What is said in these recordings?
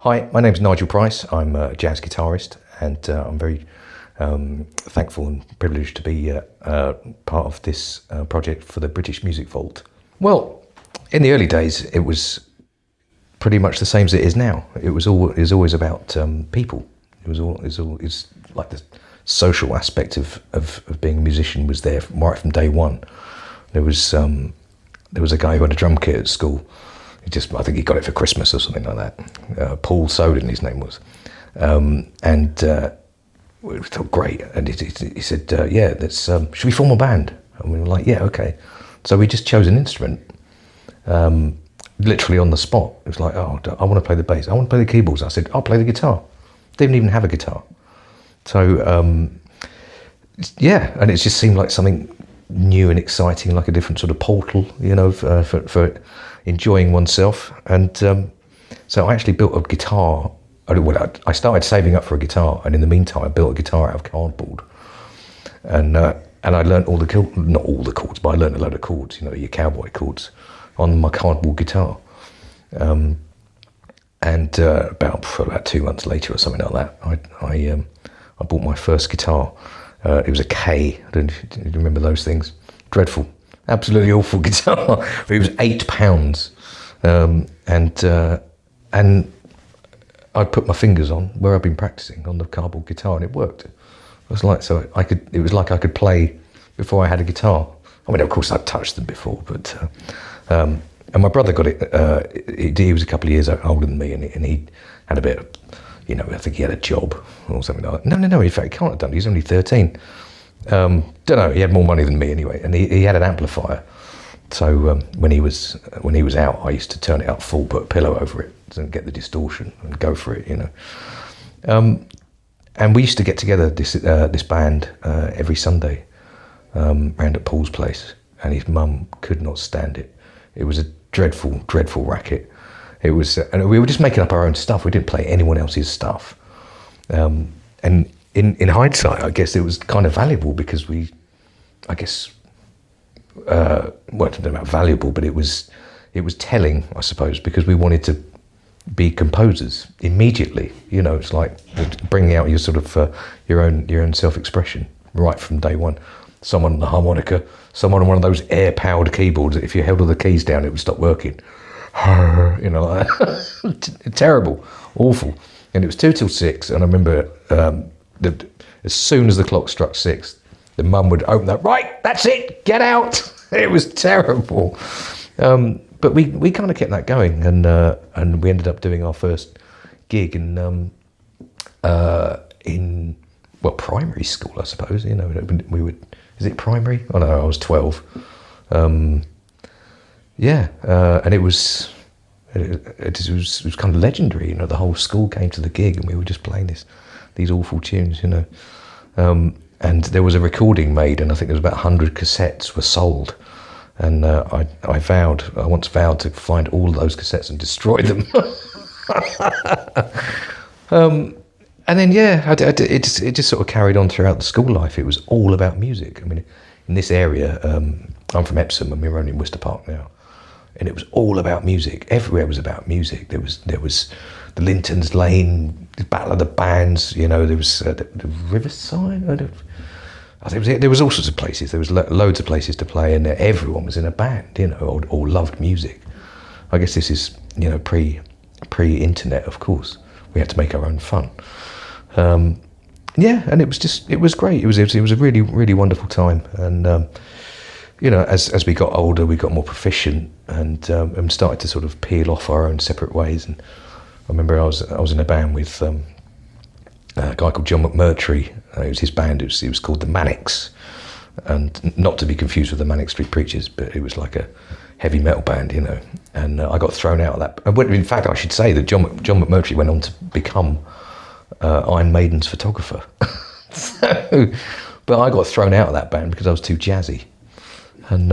Hi, my name's Nigel Price. I'm a jazz guitarist, and I'm very thankful and privileged to be part of this project for the British Music Vault. Well, in the early days, it was pretty much the same as it is now. It was always about people. It's like the social aspect of being a musician was there right from day one. There was a guy who had a drum kit at school. I think he got it for Christmas or something like that. Paul Soden, his name was, and we thought great. And he said, "Yeah, let's should we form a band?" And we were like, "Yeah, okay." So we just chose an instrument, literally on the spot. It was like, "Oh, I want to play the bass. I want to play the keyboards." I said, "I'll play the guitar." Didn't even have a guitar, so yeah, and it just seemed like something new and exciting, like a different sort of portal, for enjoying oneself. And so I actually built a guitar. I started saving up for a guitar, and in the meantime I built a guitar out of cardboard, and I learnt not all the chords, but I learnt a load of chords, your cowboy chords, on my cardboard guitar. And about 2 months later or something like that, I bought my first guitar. It was a K. Do you remember those things? Dreadful, absolutely awful guitar. But it was £8, and I put my fingers on where I've been practicing on the cardboard guitar, and it worked. It was like I could play before I had a guitar. I mean, of course, I'd touched them before, but and my brother got it. He was a couple of years older than me, and he had a bit of, I think he had a job or something like that. No, in fact, he can't have done it. He's only 13. Don't know, he had more money than me anyway, and he had an amplifier. So when he was out, I used to turn it up full, put a pillow over it, and get the distortion and go for it, And we used to get together, this band, every Sunday, round at Paul's place, and his mum could not stand it. It was a dreadful, dreadful racket. It was, and we were just making up our own stuff. We didn't play anyone else's stuff. And in hindsight, I guess it was kind of valuable because I don't know about valuable, but it was telling, I suppose, because we wanted to be composers immediately. It's like bringing out your sort of your own self-expression right from day one. Someone on the harmonica, someone on one of those air-powered keyboards that if you held all the keys down, it would stop working. Like that. Terrible, awful. And it was 2 till 6, and I remember that as soon as the clock struck 6, the mum would open that. Right, that's it, get out. It was terrible. But we kind of kept that going, and we ended up doing our first gig in primary school, I suppose. We would. Is it primary? Oh no, I was 12. And it was kind of legendary. The whole school came to the gig, and we were just playing these awful tunes. And there was a recording made, and I think there was about 100 cassettes were sold. And I once vowed to find all those cassettes and destroy them. And then, it just sort of carried on throughout the school life. It was all about music. I mean, in this area, I'm from Epsom, and we're only in Worcester Park now, and it was all about music. Everywhere was about music. There was the Linton's Lane, the Battle of the Bands. There was the Riverside. I think there was all sorts of places. There was loads of places to play, and everyone was in a band, or loved music. I guess this is, pre-internet, of course. We had to make our own fun. And it was great. It was a really, really wonderful time. And as we got older, we got more proficient, and started to sort of peel off our own separate ways. And I remember I was in a band with a guy called John McMurtry. It was his band. It was called the Manics, and not to be confused with the Manic Street Preachers, but it was like a heavy metal band, And I got thrown out of that. In fact, I should say that John McMurtry went on to become Iron Maiden's photographer. But I got thrown out of that band because I was too jazzy, and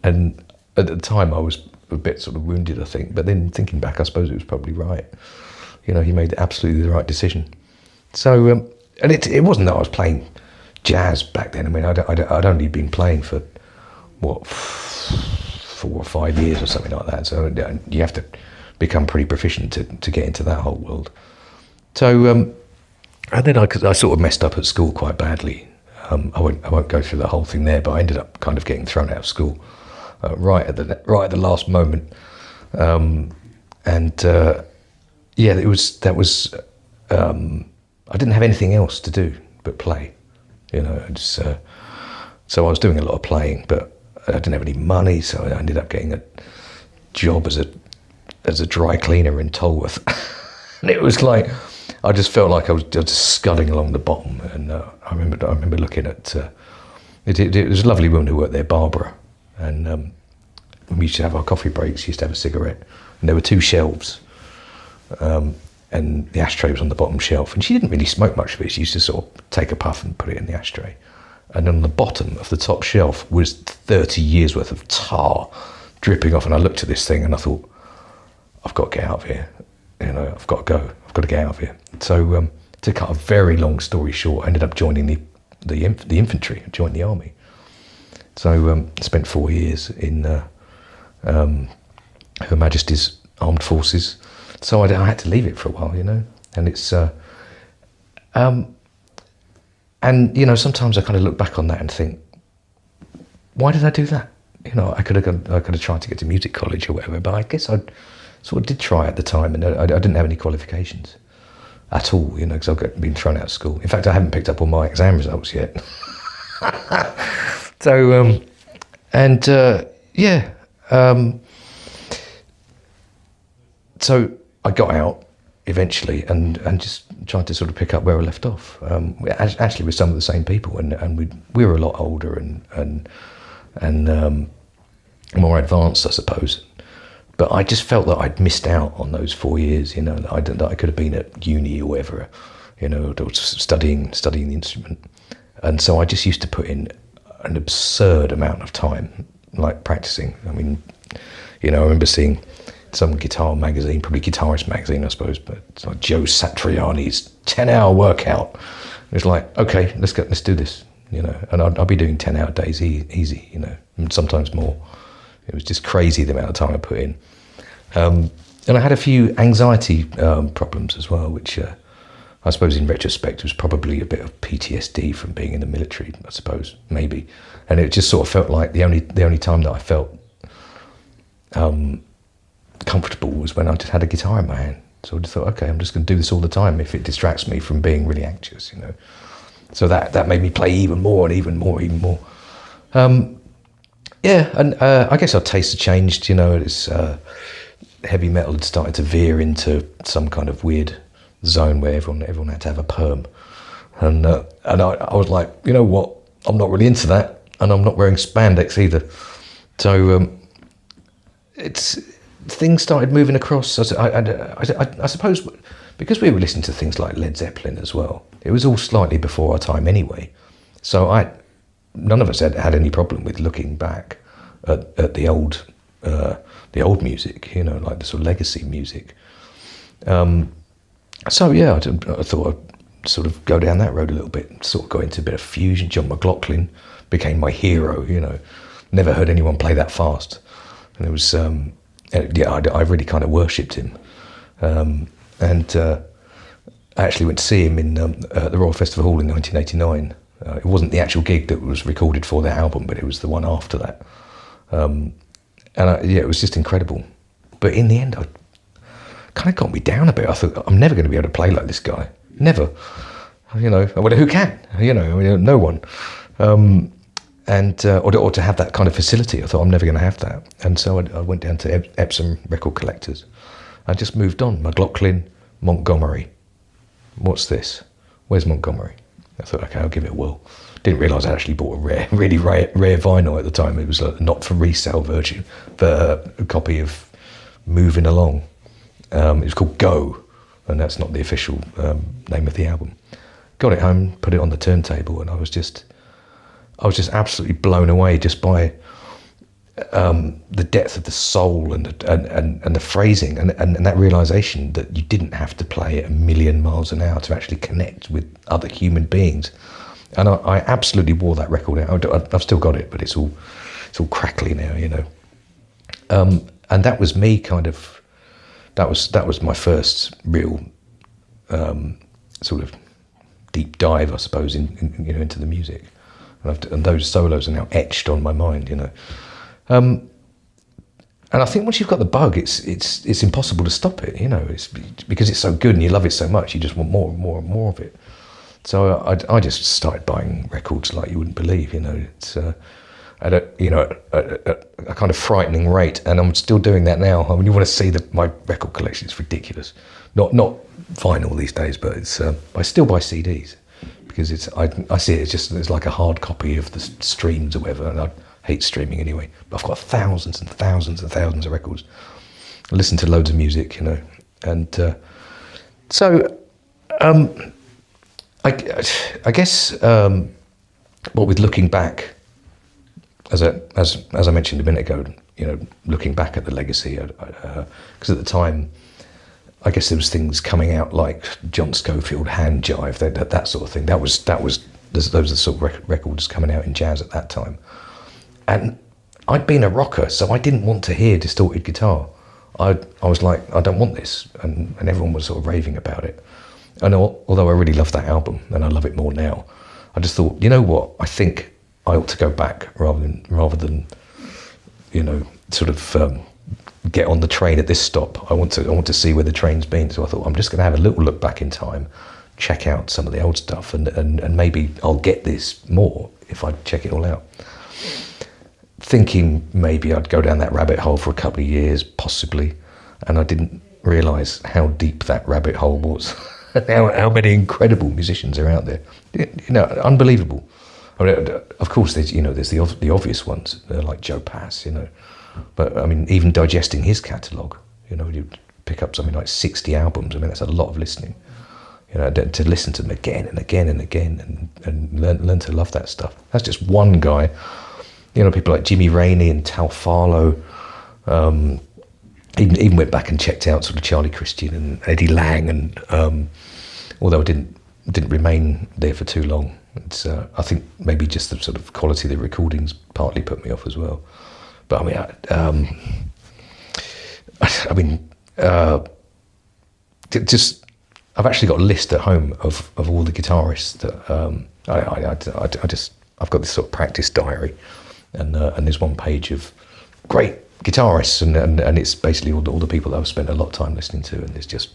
And at the time, I was a bit sort of wounded, I think. But then thinking back, I suppose it was probably right. He made absolutely the right decision. So, and it wasn't that I was playing jazz back then. I mean, I'd only been playing for 4 or 5 years or something like that. So you have to become pretty proficient to get into that whole world. So, and then I sort of messed up at school quite badly. I won't go through the whole thing there, but I ended up kind of getting thrown out of school right at the last moment. Yeah, I didn't have anything else to do but play, you know. So I was doing a lot of playing, but I didn't have any money, so I ended up getting a job as a dry cleaner in Tolworth. And it was like, I just felt like I was just scudding along the bottom. And I remember looking at it was a lovely woman who worked there, Barbara, and when we used to have our coffee breaks, she used to have a cigarette, and there were 2 shelves, and the ashtray was on the bottom shelf, and she didn't really smoke much of it. She used to sort of take a puff and put it in the ashtray, and on the bottom of the top shelf was 30 years worth of tar dripping off. And I looked at this thing and I thought, I've got to get out of here, you know, I've got to go, I've got to get out of here. So to cut a very long story short, I ended up joining the infantry. I joined the army. So spent 4 years in Her Majesty's Armed Forces. So I had to leave it for a while, you know. And it's and you know, sometimes I kind of look back on that and think, why did I do that? You know, I could have tried to get to music college or whatever, but I guess I sort of did try at the time, and I didn't have any qualifications at all, you know, because I've been thrown out of school. In fact, I haven't picked up all my exam results yet. So, so I got out eventually and just tried to sort of pick up where I left off. Actually with some of the same people, and we were a lot older and more advanced, I suppose. But I just felt that I'd missed out on those 4 years, you know, that I could have been at uni or whatever, you know, or studying the instrument. And so I just used to put in an absurd amount of time, like practicing. I mean, you know, I remember seeing some guitar magazine, probably Guitarist magazine, I suppose, but it's like Joe Satriani's 10-hour workout. It was like, okay, let's do this, you know. And I'd be doing 10-hour days easy, you know, and sometimes more. It was just crazy the amount of time I put in. And I had a few anxiety problems as well, which I suppose in retrospect was probably a bit of PTSD from being in the military, I suppose, maybe. And it just sort of felt like the only time that I felt comfortable was when I just had a guitar in my hand. So I just thought, okay, I'm just going to do this all the time if it distracts me from being really anxious, you know. So that made me play even more and even more. Yeah, and I guess our tastes had changed, you know. It's heavy metal had started to veer into some kind of weird zone where everyone had to have a perm, and I was like, you know what, I'm not really into that, and I'm not wearing spandex either. So things started moving across. I suppose because we were listening to things like Led Zeppelin as well. It was all slightly before our time anyway. So none of us had any problem with looking back at the old music, you know, like the sort of legacy music. So yeah, I thought I'd sort of go down that road a little bit, sort of got into a bit of fusion. John McLaughlin became my hero, you know. Never heard anyone play that fast. And it was, I really kind of worshipped him. I actually went to see him in the Royal Festival Hall in 1989. It wasn't the actual gig that was recorded for their album, but it was the one after that. It was just incredible. But in the end, I kind of got me down a bit. I thought, I'm never going to be able to play like this guy. Never. You know, who can? You know, I mean, no one. Or to have that kind of facility. I thought, I'm never going to have that. And so I went down to Epsom Record Collectors. I just moved on. McLaughlin, Montgomery. What's this? Where's Montgomery? I thought, okay, I'll give it a whirl. Didn't realise I actually bought a really rare vinyl at the time. It was a not for resale version, but a copy of Moving Along. It was called Go, and that's not the official name of the album. Got it home, put it on the turntable, and I was just absolutely blown away just by the depth of the soul and the phrasing and that realisation that you didn't have to play at 1,000,000 miles an hour to actually connect with other human beings. And I absolutely wore that record out. I've still got it, but it's all crackly now, you know. And that was me kind of that was my first real sort of deep dive, I suppose, into the music. And those solos are now etched on my mind, And I think once you've got the bug, it's impossible to stop it, It's because it's so good and you love it so much, you just want more and more and more of it. So I just started buying records like you wouldn't believe, It's at a kind of frightening rate, and I'm still doing that now. I mean, you want to see my record collection? It's ridiculous. Not vinyl these days, but it's I still buy CDs because I see it as like a hard copy of the streams or whatever, and I hate streaming anyway. But I've got thousands and thousands and thousands of records. I listen to loads of music, and so I guess what with looking back, as I mentioned a minute ago, looking back at the legacy, because at the time, I guess there was things coming out like John Scofield, Hand Jive, that sort of thing. Those are the sort of records coming out in jazz at that time. And I'd been a rocker, so I didn't want to hear distorted guitar. I was like, I don't want this, and everyone was sort of raving about it. And although I really love that album, and I love it more now, I just thought, you know what? I think I ought to go back rather than sort of get on the train at this stop. I want to see where the train's been. So I thought I'm just going to have a little look back in time, check out some of the old stuff, and maybe I'll get this more if I check it all out. Thinking maybe I'd go down that rabbit hole for a couple of years, possibly, and I didn't realise how deep that rabbit hole was. how many incredible musicians are out there. Unbelievable. I mean, of course, there's the obvious ones like Joe Pass, But I mean, even digesting his catalogue, you pick up something like 60 albums. I mean, that's a lot of listening. To listen to them again and again and again, and learn to love that stuff. That's just one guy. People like Jimmy Rainey and Tal Farlow. Even went back and checked out sort of Charlie Christian and Eddie Lang, and although I didn't remain there for too long. It's I think maybe just the sort of quality of the recordings partly put me off as well. But I've actually got a list at home of all the guitarists that I've got this sort of practice diary, and there's one page of great guitarists, and it's basically all the people that I've spent a lot of time listening to, and there's just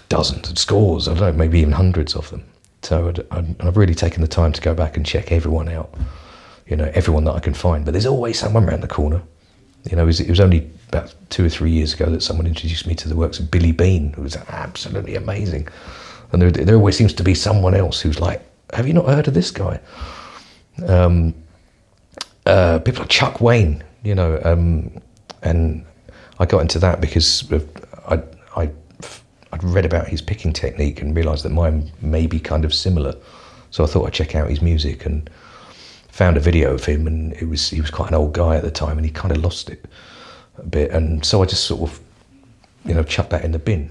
dozens and scores, I don't know, maybe even hundreds of them. So I've really taken the time to go back and check everyone out, everyone that I can find. But there's always someone around the corner. It was only about 2 or 3 years ago that someone introduced me to the works of Billy Bean, who was absolutely amazing. And there always seems to be someone else who's like, have you not heard of this guy? People like Chuck Wayne, and I got into that because I'd read about his picking technique and realised that mine may be kind of similar. So I thought I'd check out his music, and found a video of him, and he was quite an old guy at the time, and he kind of lost it a bit. And so I just sort of, chucked that in the bin,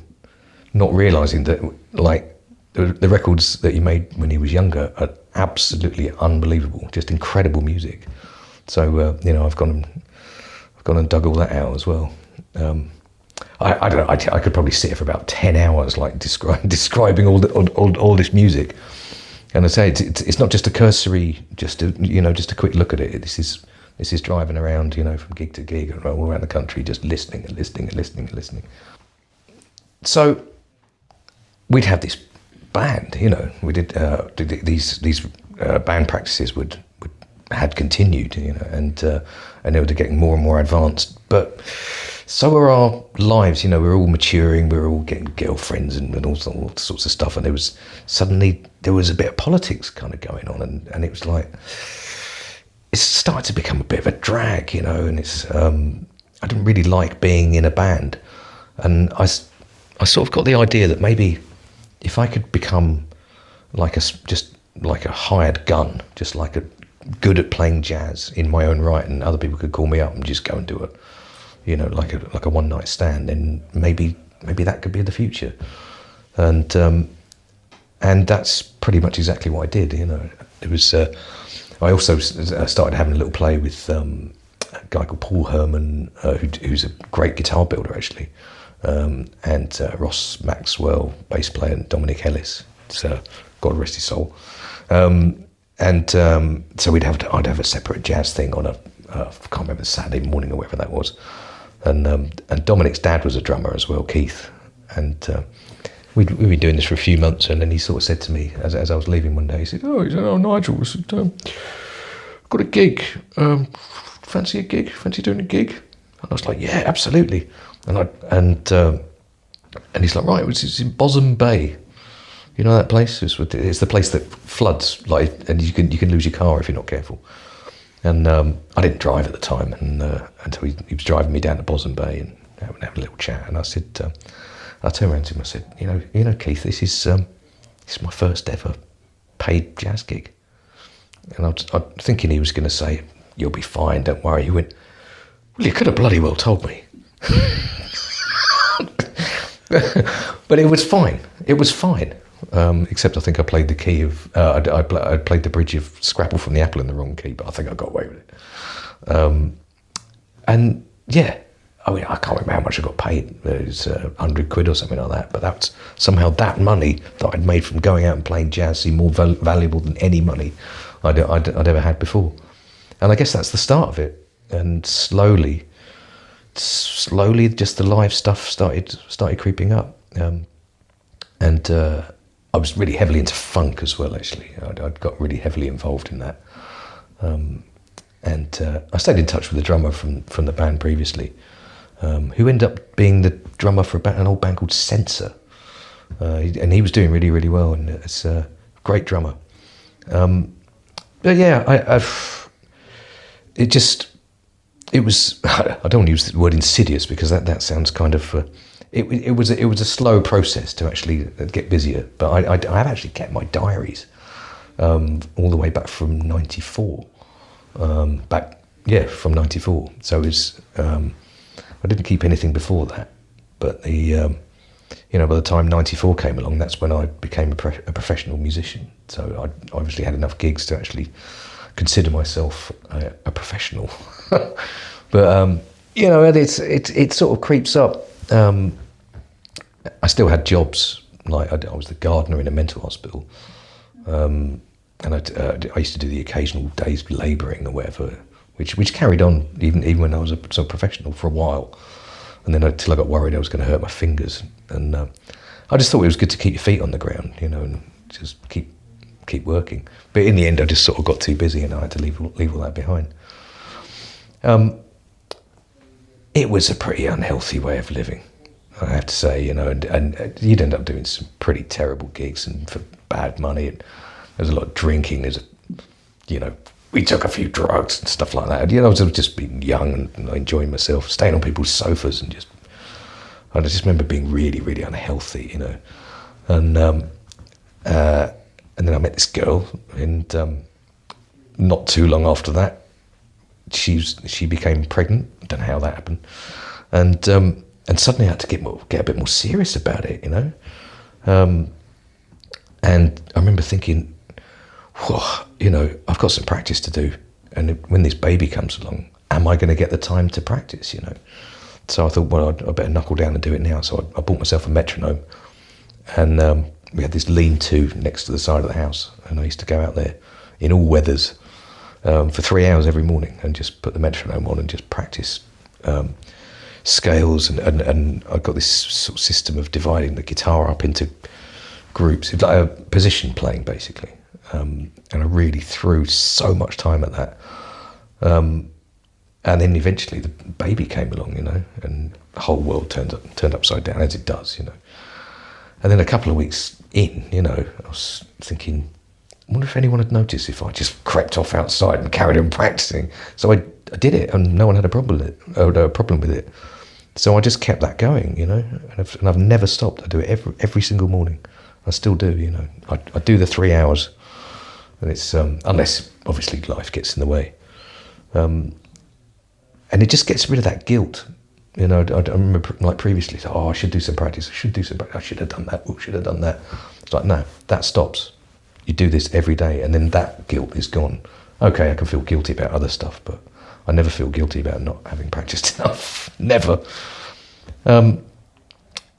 not realising that like the records that he made when he was younger are absolutely unbelievable, just incredible music. So I've gone and dug all that out as well. I don't know. I could probably sit here for about 10 hours, like describing all this music. And I say it's not just a cursory, just a quick look at it. This is driving around, from gig to gig and all around the country, just listening and listening and listening and listening. So we'd have this band, we did these band practices had continued, and they were getting more and more advanced. But so were our lives, we were all maturing, we were all getting girlfriends and all sorts of stuff. And there was a bit of politics kind of going on, and it was like, it started to become a bit of a drag, and it's, I didn't really like being in a band. And I sort of got the idea that maybe if I could become just like a hired gun, just like good at playing jazz in my own right, and other people could call me up and just go and do it, like a one night stand, then maybe that could be the future. And that's pretty much exactly what I did. It was. I also started having a little play with a guy called Paul Herman, who's a great guitar builder actually, and Ross Maxwell, bass player, and Dominic Ellis, God rest his soul. So I'd have a separate jazz thing on I can't remember, Saturday morning or whatever that was. And Dominic's dad was a drummer as well, Keith. And we'd been doing this for a few months, and then he sort of said to me, as I was leaving one day, he said, "Oh, Nigel, got a gig. Fancy a gig? Fancy doing a gig?" And I was like, "Yeah, absolutely." And he's like, "Right, it's in Bosom Bay. You know that place? It's the place that floods, and you can lose your car if you're not careful." And I didn't drive at the time, and until he was driving me down to Bosom Bay and having a little chat. And I said, I turned around to him. I said, "You know, Keith, this is my first ever paid jazz gig." And I was thinking he was going to say, "You'll be fine, don't worry." He went, "Well, you could have bloody well told me." But it was fine. It was fine. Except I think I played the key of, I played the bridge of Scrapple from the Apple in the wrong key, but I think I got away with it. And yeah, I mean, I can't remember how much I got paid. It was £100 or something like that, but that's somehow that money that I'd made from going out and playing jazz seemed more valuable than any money I'd ever had before. And I guess that's the start of it. And slowly, just the live stuff started creeping up. And I was really heavily into funk as well, actually. I'd got really heavily involved in that. And I stayed in touch with the drummer from the band previously, who ended up being the drummer for an old band called Censor. And he was doing really, really well, and it's a great drummer. But yeah, it was, I don't want to use the word insidious, because that sounds kind of, it was a slow process to actually get busier. But I've actually kept my diaries all the way back from '94. From '94. So it was, I didn't keep anything before that. But by the time '94 came along, that's when I became a professional musician. So I obviously had enough gigs to actually consider myself a professional. But it sort of creeps up. I still had jobs, like I was the gardener in a mental hospital, and I used to do the occasional day's labouring or whatever, which carried on even when I was a sort of professional for a while, and then until I got worried I was going to hurt my fingers, and I just thought it was good to keep your feet on the ground, and just keep working. But in the end, I just sort of got too busy, and I had to leave all that behind. It was a pretty unhealthy way of living, I have to say, and you'd end up doing some pretty terrible gigs and for bad money. And there's a lot of drinking. We took a few drugs and stuff like that. I was just being young and enjoying myself, staying on people's sofas, and I just remember being really, really unhealthy, And then I met this girl, and not too long after that, she became pregnant. I don't know how that happened, and suddenly I had to get a bit more serious about it, And I remember thinking, I've got some practice to do, and when this baby comes along, am I going to get the time to practice? So I thought, well, I better knuckle down and do it now. So I bought myself a metronome, and we had this lean-to next to the side of the house, and I used to go out there in all weathers for 3 hours every morning and just put the metronome on and just practice scales, and I got this sort of system of dividing the guitar up into groups. It's like a position playing, basically, and I really threw so much time at that. And then eventually the baby came along, and the whole world turned upside down, as it does, And then a couple of weeks in, I was thinking, I wonder if anyone had noticed if I just crept off outside and carried on practicing. So I did it, and no one had a problem with it. So I just kept that going, and I've never stopped. I do it every single morning. I still do, I do the 3 hours, and it's unless obviously life gets in the way, and it just gets rid of that guilt. I remember like previously, I should do some practice. I should have done that. Should have done that. It's like, no, that stops. You do this every day, and then that guilt is gone. Okay, I can feel guilty about other stuff, but I never feel guilty about not having practiced enough. Never.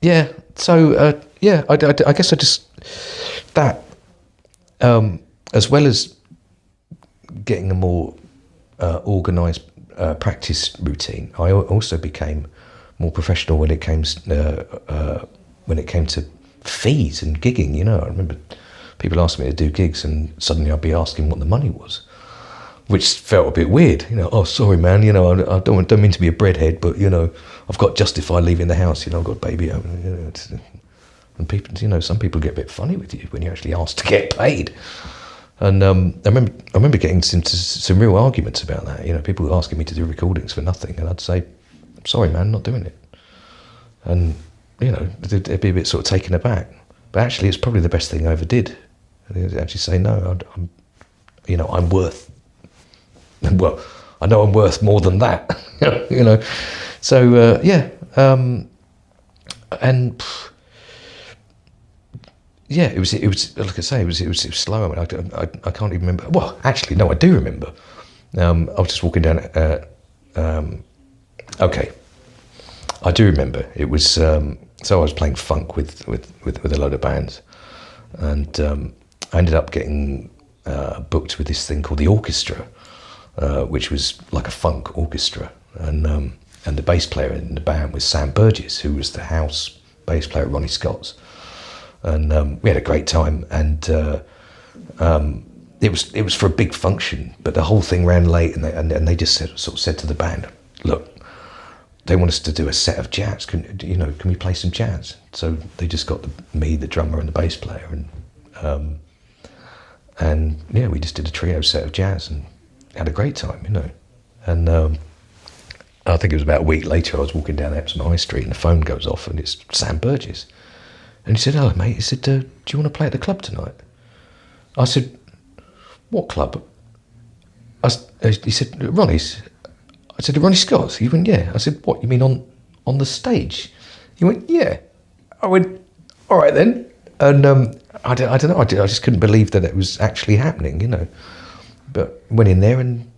yeah. So yeah, I guess I just that as well as getting a more organised practice routine, I also became more professional when it came to fees and gigging. You know, I remember people asking me to do gigs, and suddenly I'd be asking what the money was, which felt a bit weird. You know, oh sorry man, you know, I don't mean to be a breadhead, but you know, I've got to justify leaving the house. You know, I've got a baby home. You know, and people, you know, some people get a bit funny with you when you actually ask to get paid. And I remember getting into some real arguments about that. You know, people asking me to do recordings for nothing, and I'd say, sorry man, I'm not doing it. And you know, they'd be a bit sort of taken aback. But actually, it's probably the best thing I ever did. And they'd actually say, no, I'm worth. Well, I know I'm worth more than that. You know, so yeah, and. Yeah, it was like I say, it was slow. I mean, I can't even remember. Well, actually, no, I do remember. I was just walking down. Okay, I do remember. It was so I was playing funk with a load of bands, and I ended up getting booked with this thing called the orchestra, which was like a funk orchestra, and the bass player in the band was Sam Burgess, who was the house bass player at Ronnie Scott's. And we had a great time, and it was for a big function, but the whole thing ran late, and they just said to the band, look, they want us to do a set of jazz. Can we play some jazz? So they just got me, the drummer, and the bass player, and yeah, we just did a trio set of jazz and had a great time, you know. And I think it was about a week later, I was walking down Epsom High Street, and the phone goes off, and it's Sam Burgess. And he said, hello, mate. He said, do you want to play at the club tonight? I said, what club? He said, Ronnie's. I said, Ronnie Scott's? He went, yeah. I said, what, you mean on the stage? He went, yeah. I went, all right then. And I don't know, I just couldn't believe that it was actually happening, you know. But went in there and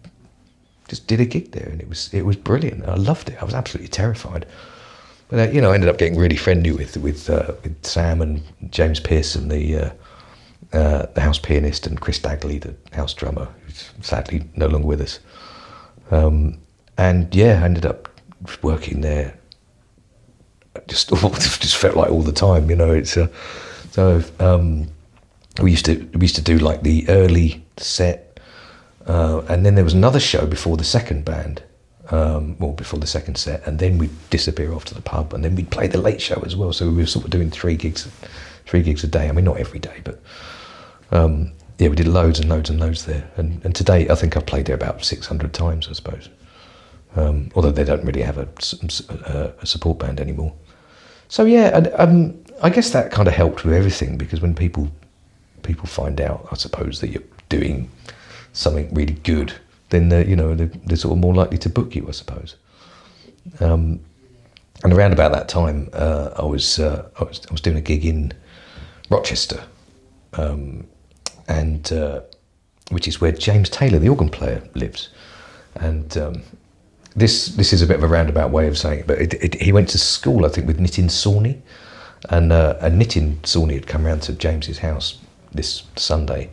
just did a gig there, and it was brilliant. I loved it. I was absolutely terrified. But you know, I ended up getting really friendly with Sam and James Pearson, the house pianist, and Chris Dagley, the house drummer, who's sadly no longer with us. And yeah, I ended up working there. Just felt like all the time, you know. It's we used to do like the early set, and then there was another show before the second band. Before the second set, and then we'd disappear off to the pub, and then we'd play the late show as well. So we were sort of doing three gigs a day. I mean, not every day, but yeah, we did loads and loads and loads there. And today, I think I've played there about 600 times, I suppose. Although they don't really have a support band anymore. So yeah, and I guess that kind of helped with everything, because when people find out, I suppose, that you're doing something really good, then they're sort of more likely to book you, I suppose. And around about that time, I was doing a gig in Rochester, and which is where James Taylor, the organ player, lives. And this is a bit of a roundabout way of saying it, but he went to school, I think, with Nitin Sawhney, and Nitin Sawhney had come round to James's house this Sunday,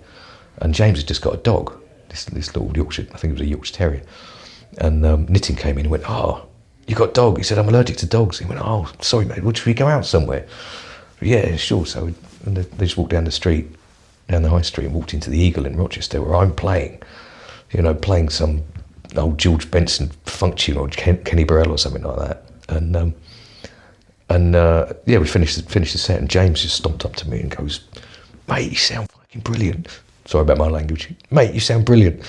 and James had just got a dog. This little Yorkshire, I think it was a Yorkshire Terrier, and Nitin came in and went, oh, you got a dog? He said, I'm allergic to dogs. He went, oh, sorry mate, should we go out somewhere? Yeah, sure. So they just walked down the high street, and walked into the Eagle in Rochester, where I'm playing some old George Benson funk tune, or Kenny Burrell or something like that. And yeah, we finished the set, and James just stomped up to me and goes, mate, you sound fucking brilliant. Sorry about my language. Mate, you sound brilliant.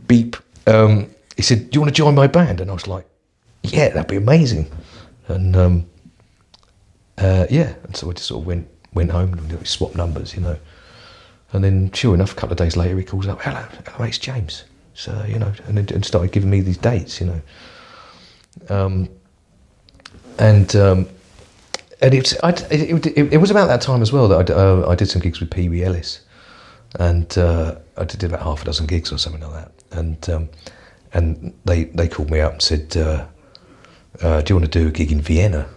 Beep. He said, do you want to join my band? And I was like, yeah, that'd be amazing. And yeah, and so I just sort of went home and swapped numbers, you know. And then, sure enough, a couple of days later, he calls up, hello, mate, it's James. So, you know, and started giving me these dates, you know. And it was about that time as well that I did some gigs with Pee Wee Ellis. And I did about half a dozen gigs or something like that, and they called me up and said, do you want to do a gig in Vienna?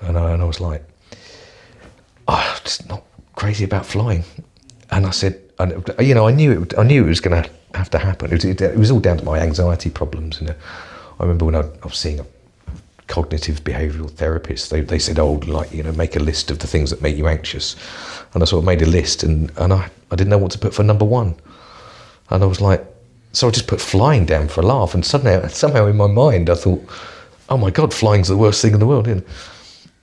And I was like, just not crazy about flying. And I said, you know, I knew it was going to have to happen. It was all down to my anxiety problems. And I remember when I was seeing a cognitive behavioural therapist, they said, oh, like, you know, make a list of the things that make you anxious. And I sort of made a list, and I didn't know what to put for number one. And I was like, so I just put flying down for a laugh. And somehow in my mind, I thought, oh my God, flying's the worst thing in the world. You know?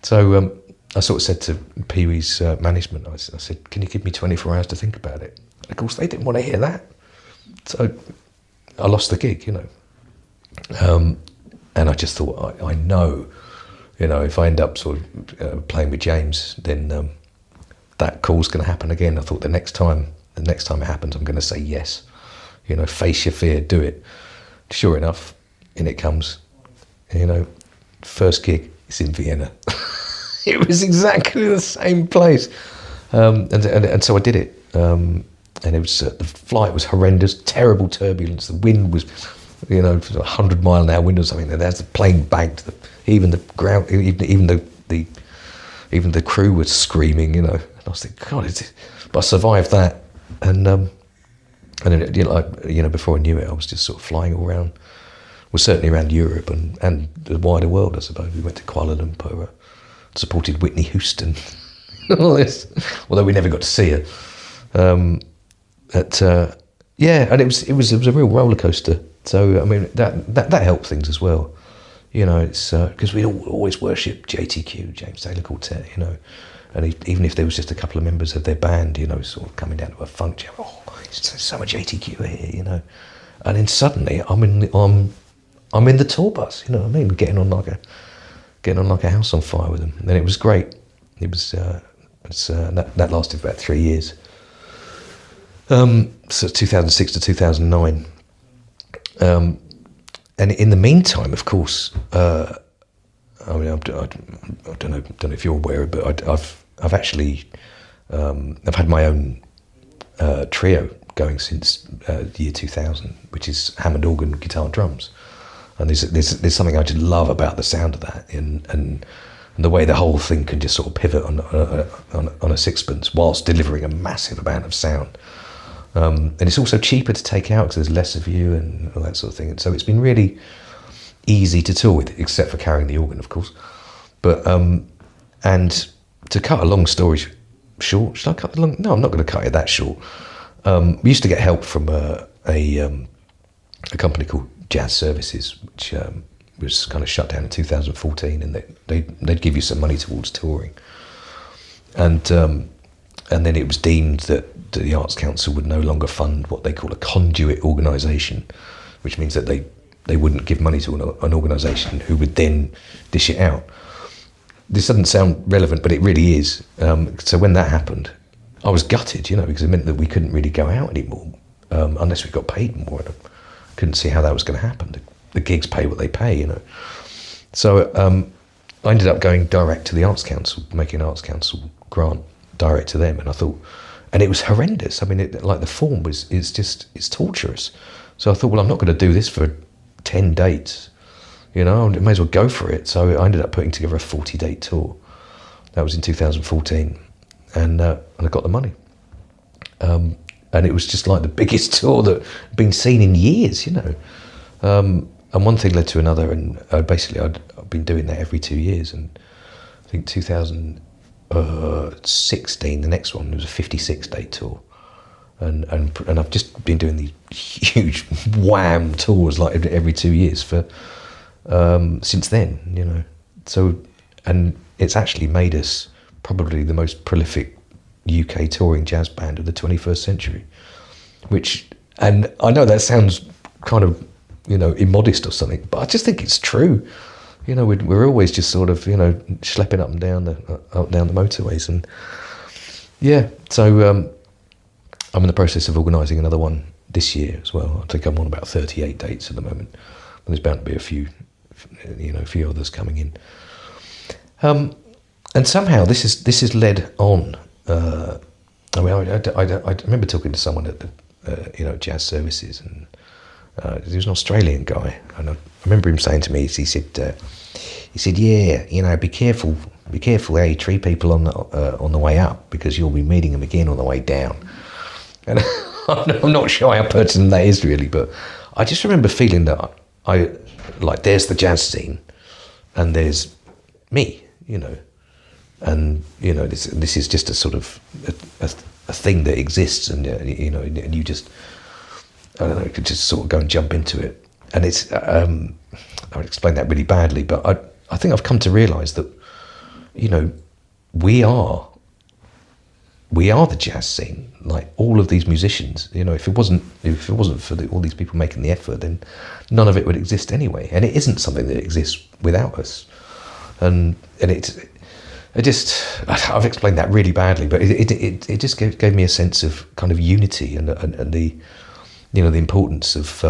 So I sort of said to Pee-wee's management, I said, can you give me 24 hours to think about it? And of course, they didn't want to hear that. So I lost the gig, you know. And I just thought, I know, you know, if I end up sort of playing with James, then that call's going to happen again. I thought the next time it happens, I'm going to say yes. You know, face your fear, do it. Sure enough, in it comes. You know, first gig, it's in Vienna. It was exactly the same place. And so I did it. And it was, the flight was horrendous, terrible turbulence. The wind was, you know, 100-mile-an-hour wind or something. And as the plane banked, even the ground, even the crew was screaming, you know. And I was thinking, God, but I survived that. And then, you know, before I knew it, I was just sort of flying all around. Well, certainly around Europe and the wider world, I suppose. We went to Kuala Lumpur, supported Whitney Houston, all this. Although we never got to see her. Yeah, and it was a real roller coaster. So I mean that helped things as well. You know, it's because we always worshipped JTQ, James Taylor Quartet. You know, and even if there was just a couple of members of their band, you know, sort of coming down to a funk jam. Oh, there's so much JTQ here, you know. And then suddenly I'm in the tour bus. You know what I mean? Getting on like a house on fire with them. And then it was great. It was that lasted about 3 years. So 2006 to 2009. And in the meantime, of course, I mean, I don't know if you're aware, but I've actually I've had my own trio going since the year 2000, which is Hammond organ, guitar, drums. And there's something I just love about the sound of that, and the way the whole thing can just sort of pivot on a sixpence whilst delivering a massive amount of sound. And it's also cheaper to take out because there's less of you and all that sort of thing. And so it's been really easy to tour with, except for carrying the organ, of course. But and to cut a long story short, should I cut the long? No, I'm not going to cut it that short. We used to get help from a company called Jazz Services, which was kind of shut down in 2014, and they'd give you some money towards touring. And then it was deemed that the Arts Council would no longer fund what they call a conduit organisation, which means that they wouldn't give money to an organisation who would then dish it out. This doesn't sound relevant, but it really is. So when that happened, I was gutted, you know, because it meant that we couldn't really go out anymore unless we got paid more. And I couldn't see how that was going to happen. The gigs pay what they pay, you know. So I ended up going direct to the Arts Council, making an Arts Council grant direct to them, and I thought, and it was horrendous. I mean, like the form it's torturous. So I thought, well, I'm not going to do this for 10 dates, you know. I may as well go for it. So I ended up putting together a 40-date tour. That was in 2014, and I got the money. And it was just like the biggest tour that had been seen in years, you know. And one thing led to another, and basically I've been doing that every 2 years. And I think 2016, the next one, was a 56-day tour. And I've just been doing these huge wham tours like every 2 years for since then, you know. So, and it's actually made us probably the most prolific UK touring jazz band of the 21st century, which, and I know that sounds kind of, you know, immodest or something, but I just think it's true. You know, we're always just sort of, you know, schlepping up and down the motorways, and yeah. So I'm in the process of organising another one this year as well. I think I'm on about 38 dates at the moment, and there's bound to be a few others coming in. And somehow this is led on. I mean, I remember talking to someone at the Jazz Services, and he was an Australian guy, and I remember him saying to me, he said, yeah, you know, be careful be careful how you treat people on the way up, because you'll be meeting them again on the way down. And I'm not sure how pertinent that is really, but I just remember feeling that there's the jazz scene, and there's me, and this is just a sort of a thing that exists, and and you just, I don't know, you could just sort of go and jump into it. And it's I would explain that really badly, but I think I've come to realise that we are the jazz scene. Like all of these musicians, if it wasn't for all these people making the effort, then none of it would exist anyway. And it isn't something that exists without us. And I've explained that really badly, but it just gave me a sense of kind of unity and the the importance of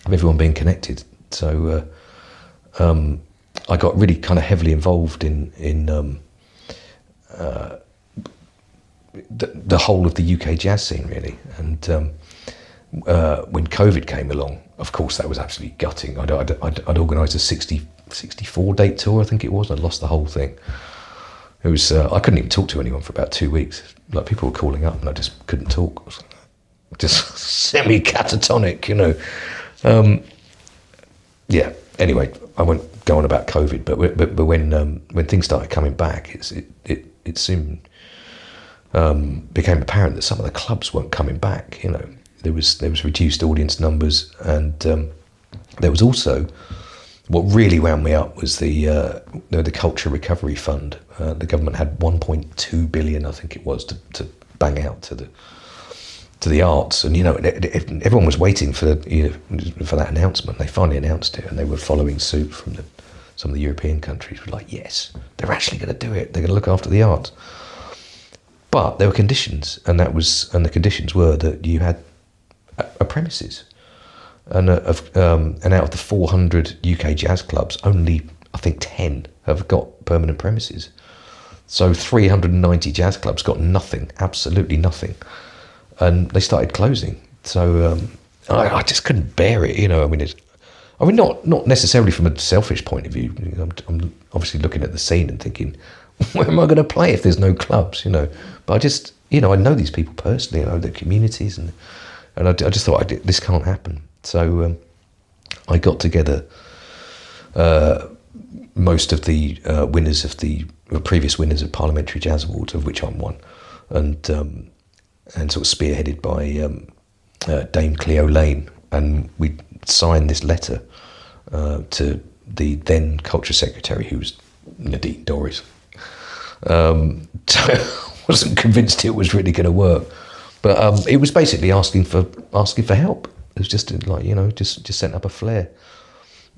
everyone being connected. So I got really kind of heavily involved in the whole of the UK jazz scene, really. And when COVID came along, of course, that was absolutely gutting. I'd organised a 64 date tour, I think it was, and I lost the whole thing. It was I couldn't even talk to anyone for about 2 weeks. Like, people were calling up and I just couldn't talk. I was just semi-catatonic, yeah. Anyway, I won't go on about COVID, but when things started coming back, it soon became apparent that some of the clubs weren't coming back. There was reduced audience numbers, and there was also, what really wound me up was the Culture Recovery Fund. The government had 1.2 billion, I think it was, to bang out to the arts, and everyone was waiting for for that announcement. They finally announced it, and they were following suit from some of the European countries. Were like, yes, they're actually going to do it. They're going to look after the arts. But there were conditions, and the conditions were that you had a premises, and out of the 400 UK jazz clubs, only I think 10 have got permanent premises. So 390 jazz clubs got nothing, absolutely nothing. And they started closing. So I just couldn't bear it, not necessarily from a selfish point of view. I'm obviously looking at the scene and thinking, where am I going to play if there's no clubs, But I just, I know these people personally, I know their communities, and I just thought, this can't happen. So I got together most of the winners of the previous winners of Parliamentary Jazz Awards, of which I'm one, and sort of spearheaded by Dame Cleo Lane, and we signed this letter to the then Culture Secretary, who was Nadine Dorries. So I wasn't convinced it was really going to work, but it was basically asking for help. It was just like, just setting up a flare,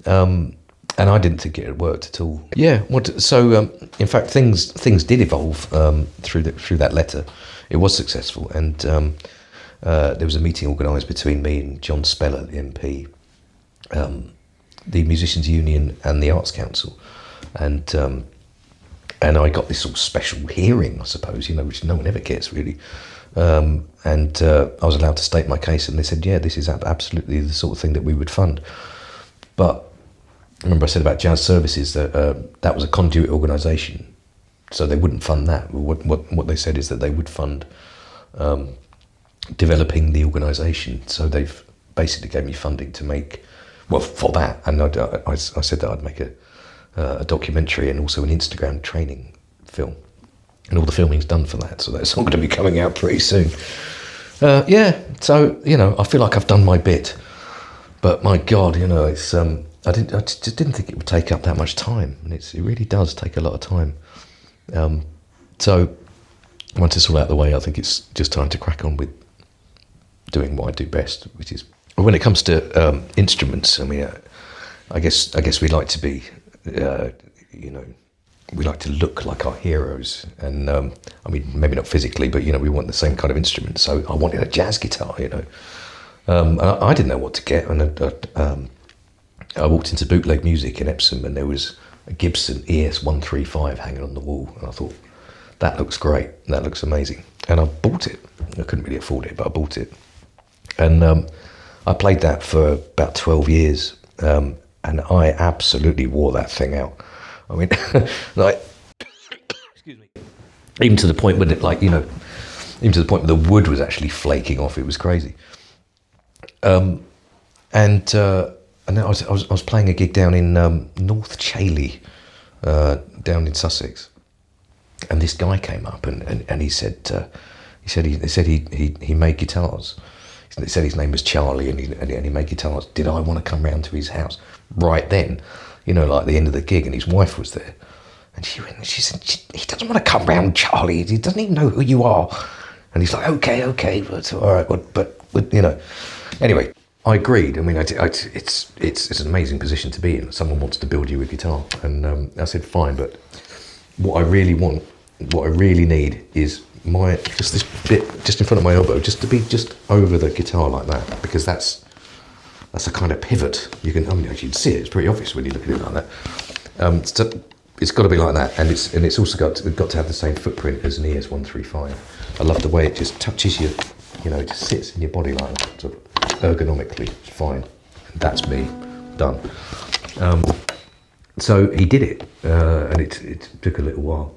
and I didn't think it had worked at all. Yeah, so in fact, things did evolve through that letter. It was successful, and there was a meeting organised between me and John Speller, the MP, the Musicians Union, and the Arts Council, and I got this sort of special hearing, I suppose, which no one ever gets really. And I was allowed to state my case, and they said, yeah, this is absolutely the sort of thing that we would fund. But remember I said about Jazz Services that that was a conduit organisation, so they wouldn't fund that. What they said is that they would fund developing the organisation. So they've basically gave me funding to make, for that, and I said that I'd make a documentary and also an Instagram training film. And all the filming's done for that, so that's all going to be coming out pretty soon. Yeah, so I feel like I've done my bit, but my God, it's I just didn't think it would take up that much time, and it really does take a lot of time. So once it's all out of the way, I think it's just time to crack on with doing what I do best, which is, when it comes to instruments. I mean, I guess we like to be, we like to look like our heroes, and I mean, maybe not physically, but we want the same kind of instrument. So I wanted a jazz guitar, I didn't know what to get, and I walked into Bootleg Music in Epsom, and there was a Gibson ES-135 hanging on the wall, and I thought, that looks great, that looks amazing, and I bought it. I couldn't really afford it, but I bought it, and I played that for about 12 years, and I absolutely wore that thing out. I mean, like, Even to the point when it, like, you know, even to the point where the wood was actually flaking off. It was crazy. And then I was playing a gig down in North Chailey, down in Sussex, and this guy came up and he said he made guitars. He said his name was Charlie, and he made guitars. Did I want to come round to his house right then, you know, like the end of the gig, and his wife was there, and she said, he doesn't want to come round, Charlie. He doesn't even know who you are. And he's like, okay, but all right, but you know. Anyway, I agreed. I mean, it's an amazing position to be in. Someone wants to build you a guitar, and I said fine. But what I really need is just this bit just in front of my elbow, just to be just over the guitar like that, because that's a kind of pivot. You can, I mean, you can see it. It's pretty obvious when you look at it like that. So it's got to be like that, and it's also got to have the same footprint as an ES135. I love the way it just touches you. You know, it just sits in your body like that, sort of ergonomically. It's fine. And that's me done. So he did it, and it took a little while.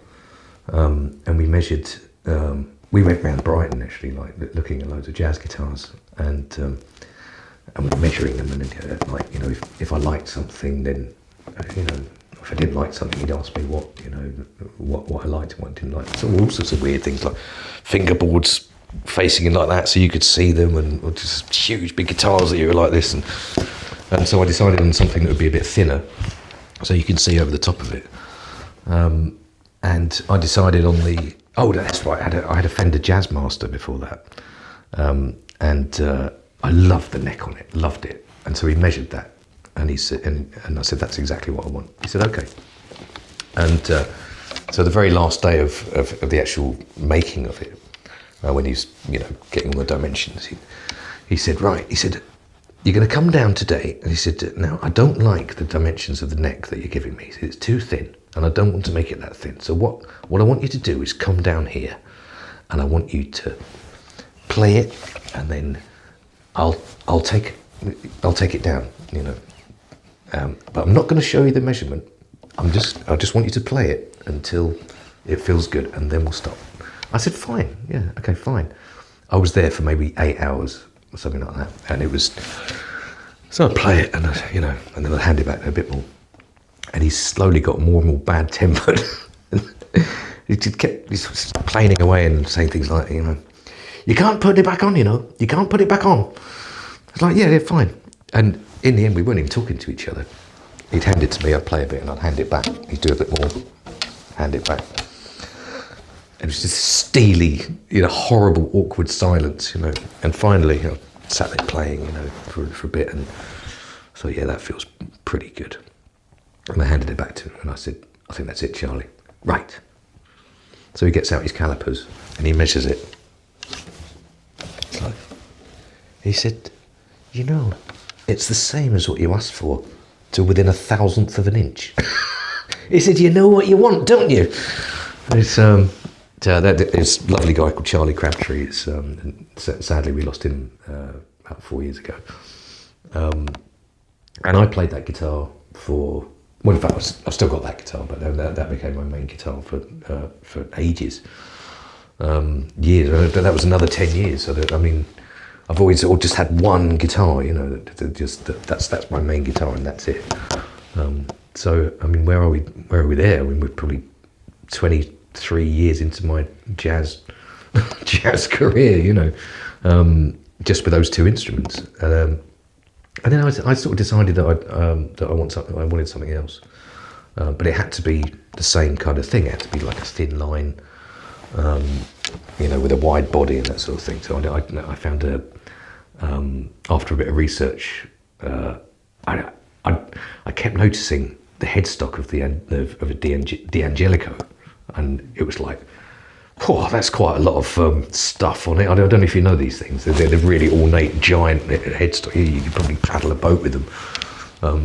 And we measured. We went round Brighton actually, like looking at loads of jazz guitars, and we're measuring them. And like, you know, if I liked something, then you know, if I didn't like something, he'd ask me what I liked and what I didn't like. So all sorts of weird things like fingerboards facing in like that, so you could see them, and just huge big guitars that you were like this, and so I decided on something that would be a bit thinner, so you can see over the top of it. And I decided on the that's right. I had a Fender Jazzmaster before that, and I loved the neck on it, loved it. And so he measured that, and he said, and I said, that's exactly what I want. He said, okay. And so the very last day of the actual making of it, when he's, you know, getting all the dimensions, he said, right, he said, you're going to come down today. And he said, now, I don't like the dimensions of the neck that you're giving me. He said, it's too thin, and I don't want to make it that thin. So what I want you to do is come down here, and I want you to play it, and then I'll take it down, you know. But I'm not going to show you the measurement. I just want you to play it until it feels good, and then we'll stop. I said, fine, yeah, okay, fine. I was there for maybe 8 hours or something like that, and it was, so I'd play it, and you know, and then I'd hand it back a bit more, and he slowly got more and more bad-tempered. He just kept complaining away and saying things like, you know, you can't put it back on, you know, you can't put it back on. I was like, yeah, fine. And in the end, we weren't even talking to each other. He'd hand it to me, I'd play a bit, and I'd hand it back. He'd do a bit more, hand it back. And it was just steely, you know, horrible, awkward silence, you know. And finally, you know, sat there playing, you know, for a bit, and so yeah, that feels pretty good. And I handed it back to him, and I said, I think that's it, Charlie. Right. So he gets out his calipers, and he measures it. So he said, you know, it's the same as what you asked for, to within 1,000th of an inch. He said, you know what you want, don't you? It's it's a lovely guy called Charlie Crabtree. It's sadly we lost him about 4 years ago. And I played that guitar for, well, in fact, I've still got that guitar, but that became my main guitar for ages, years. But that was another 10 years. So that, I mean, I've always just had one guitar, you know. That's my main guitar, and that's it. So I mean, where are we there? I mean, we're probably 23 years into my jazz career, you know, just with those two instruments. And then I sort of decided that I wanted something else, but it had to be the same kind of thing. It had to be like a thin line, you know, with a wide body and that sort of thing. So I found after a bit of research, I kept noticing the headstock of a D'Angelico, and it was like, oh, that's quite a lot of stuff on it. I don't know if you know these things. They're really ornate, giant headstock. You could probably paddle a boat with them.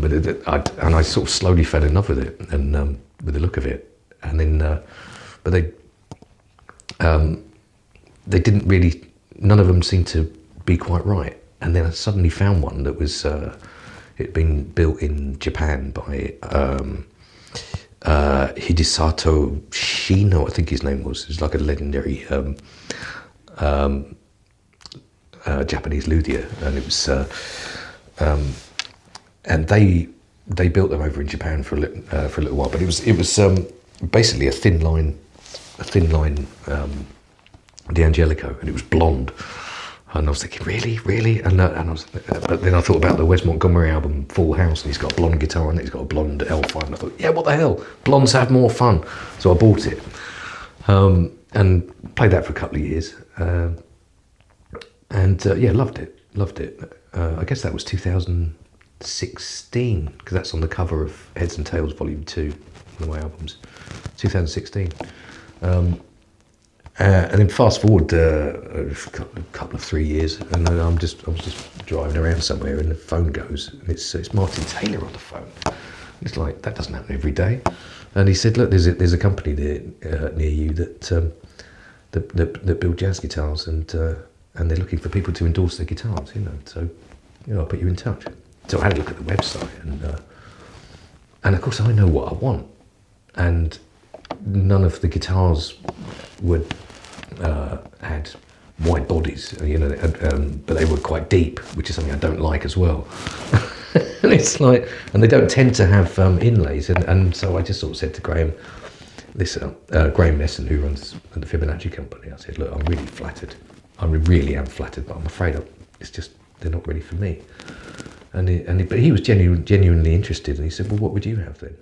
But I sort of slowly fell in love with it, and with the look of it. And then, but they didn't really. None of them seemed to be quite right. And then I suddenly found one that was. It'd been built in Japan by Hidesato Shino, I think his name was. He's like a legendary Japanese luthier, and it was, and they built them over in Japan for a little while. But it was basically a thin line D'Angelico, and it was blonde. And I was thinking, really? And I was, but then I thought about the Wes Montgomery album, Full House, and he's got a blonde guitar on it, he's got a blonde L5, and I thought, yeah, what the hell? Blondes have more fun. So I bought it, and played that for a couple of years, and loved it. I guess that was 2016, because that's on the cover of Heads and Tails Volume 2, one of my albums, 2016. And then fast forward a couple of 3 years, and I was just driving around somewhere, and the phone goes, and it's Martin Taylor on the phone. It's like, that doesn't happen every day. And he said, look, there's a company near you that build jazz guitars, and they're looking for people to endorse their guitars, So, I'll put you in touch. So I had a look at the website, and of course I know what I want, and none of the guitars had wide bodies, but they were quite deep, which is something I don't like as well. And it's like, and they don't tend to have inlays, and so I just sort of said to Graham, Graham Nesson, who runs the Fibonacci company, I said, look, I'm really flattered. I really am flattered, but I'm afraid it's just, they're not ready for me. But he was genuinely interested, and he said, well, what would you have then?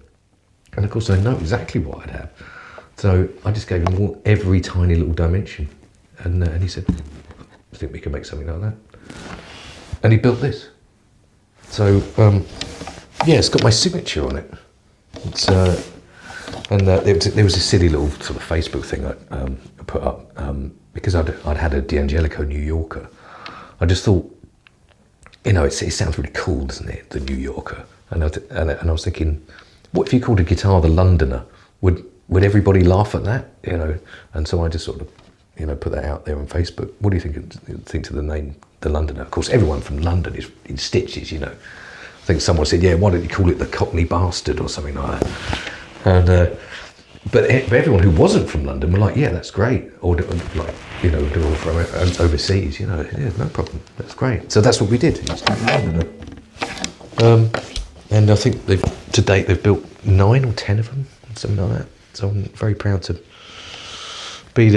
And of course I know exactly what I'd have. So I just gave him every tiny little dimension, and he said, I think we can make something like that. And he built this. So, it's got my signature on it. It's, there was a silly little sort of Facebook thing I put up, because I'd had a D'Angelico New Yorker. I just thought, it sounds really cool, doesn't it, the New Yorker? And I was thinking, what if you called a guitar the Londoner? Would everybody laugh at that? And so I just sort of, put that out there on Facebook. What do you think of the name, the Londoner? Of course, everyone from London is in stitches, I think someone said, yeah, why don't you call it the Cockney Bastard or something like that? And but everyone who wasn't from London were like, yeah, that's great. Or they're all from overseas, yeah, no problem, that's great. So that's what we did. And I think to date they've built 9 or 10 of them, something like that. So I'm very proud to be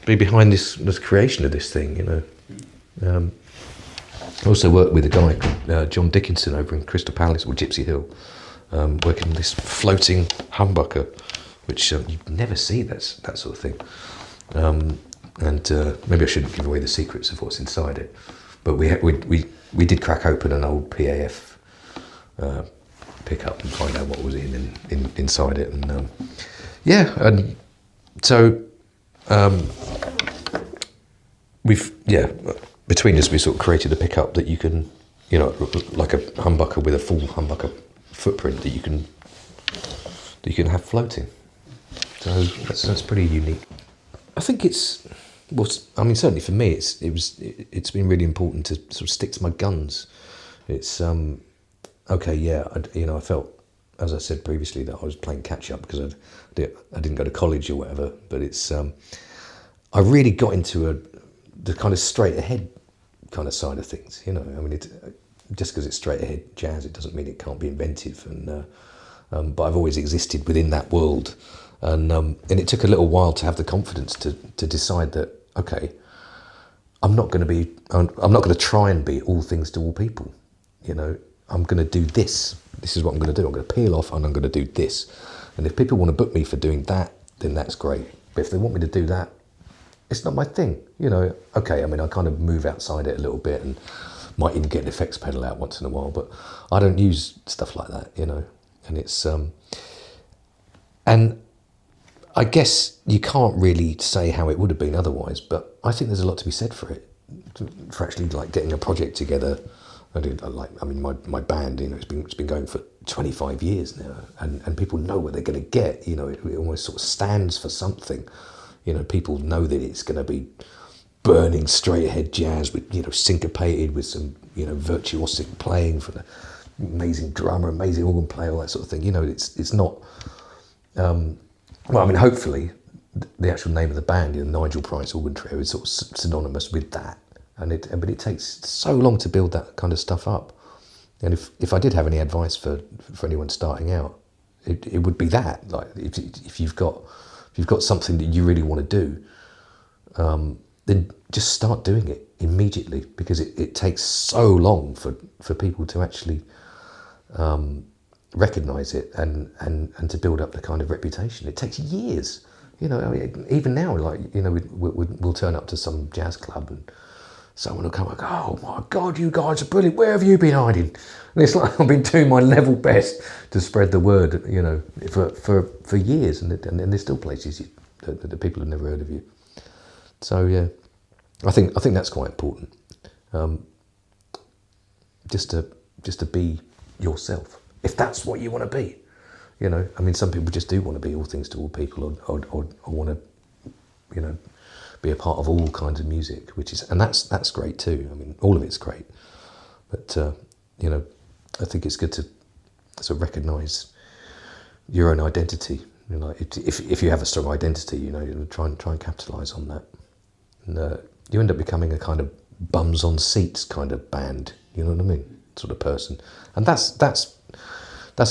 behind this creation of this thing, I also worked with a guy called John Dickinson over in Crystal Palace, or Gypsy Hill, working on this floating humbucker, which you never see that sort of thing. And maybe I shouldn't give away the secrets of what's inside it, but we did crack open an old PAF pickup and find out what was inside it, and so between us we sort of created a pickup that you can, like a humbucker with a full humbucker footprint that you can have floating. So that's pretty unique. I think certainly for me it's been really important to sort of stick to my guns. It's I felt, as I said previously, that I was playing catch up because I didn't go to college or whatever. But it's I really got into the kind of straight ahead kind of side of things. Just because it's straight ahead jazz, it doesn't mean it can't be inventive. And but I've always existed within that world, and it took a little while to have the confidence to decide that I'm not going to try and be all things to all people. I'm going to do this. This is what I'm going to do. I'm going to peel off and I'm going to do this. And if people want to book me for doing that, then that's great. But if they want me to do that, it's not my thing. I kind of move outside it a little bit and might even get an effects pedal out once in a while, but I don't use stuff like that, and it's, and I guess you can't really say how it would have been otherwise, but I think there's a lot to be said for it, for actually like getting a project together. My band, it's been going for 25 years now, and people know what they're going to get. It almost sort of stands for something. People know that it's going to be burning straight ahead jazz with syncopated with some virtuosic playing for the amazing drummer, amazing organ player, all that sort of thing. You know, it's not. Well, I mean, hopefully, the actual name of the band, you know, Nigel Price Organ Trio, is sort of synonymous with that. But it takes so long to build that kind of stuff up. And if I did have any advice for anyone starting out, it would be that. Like, if you've got something that you really want to do, then just start doing it immediately, because it takes so long for people to actually recognise it and to build up the kind of reputation. It takes years. You know, I mean, even now, like, you know, we'll turn up to some jazz club and someone will come and go, "Oh my God, you guys are brilliant. Where have you been hiding?" And it's like, I've been doing my level best to spread the word, you know, for years, and there's still places that people have never heard of you. So yeah, I think that's quite important. Just to be yourself, if that's what you want to be. You know, I mean, some people just do want to be all things to all people, or want to, you know, be a part of all kinds of music, and that's great too. I mean, all of it's great, but you know, I think it's good to sort of recognise your own identity. You know, if you have a strong identity, you know, try and capitalise on that, and you end up becoming a kind of bums on seats kind of band. You know what I mean? Sort of person, and that's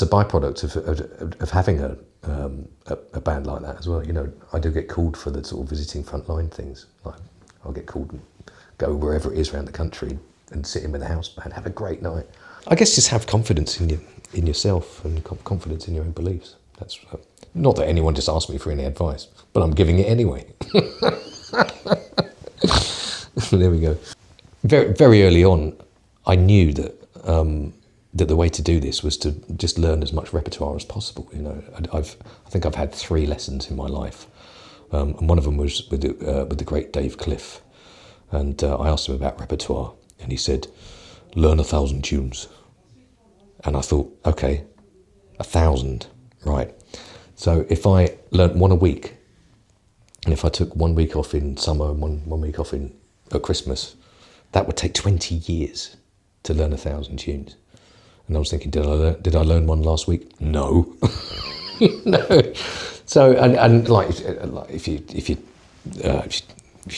a byproduct of having a band like that as well. You know, I do get called for the sort of visiting frontline things. Like, I'll get called and go wherever it is around the country and sit in with a house band, have a great night. I guess just have confidence in yourself and confidence in your own beliefs. That's not that anyone just asked me for any advice, but I'm giving it anyway. There we go. Very, very early on, I knew that that the way to do this was to just learn as much repertoire as possible. You know, I think I've had 3 lessons in my life, and one of them was with the great Dave Cliff, and I asked him about repertoire, and he said, "Learn 1,000 tunes." And I thought, okay, 1,000, right? So if I learnt one a week, and if I took 1 week off in summer and one week off at Christmas, that would take 20 years to learn 1,000 tunes. And I was thinking, did I learn one last week? No, no. So and like if you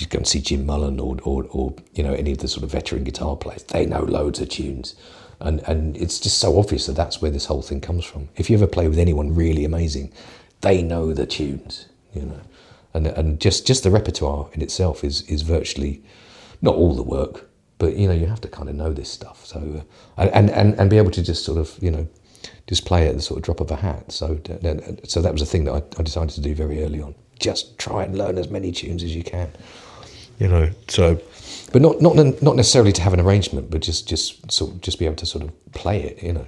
go and see Jim Mullen or you know, any of the sort of veteran guitar players, they know loads of tunes, and it's just so obvious that that's where this whole thing comes from. If you ever play with anyone really amazing, they know the tunes, you know, and just the repertoire in itself is virtually not all the work. But, you know, you have to kind of know this stuff, so and be able to just sort of, you know, just play at the sort of drop of a hat. So that was a thing that I decided to do very early on. Just try and learn as many tunes as you can, you know. So, but not necessarily to have an arrangement, but just be able to sort of play it, you know.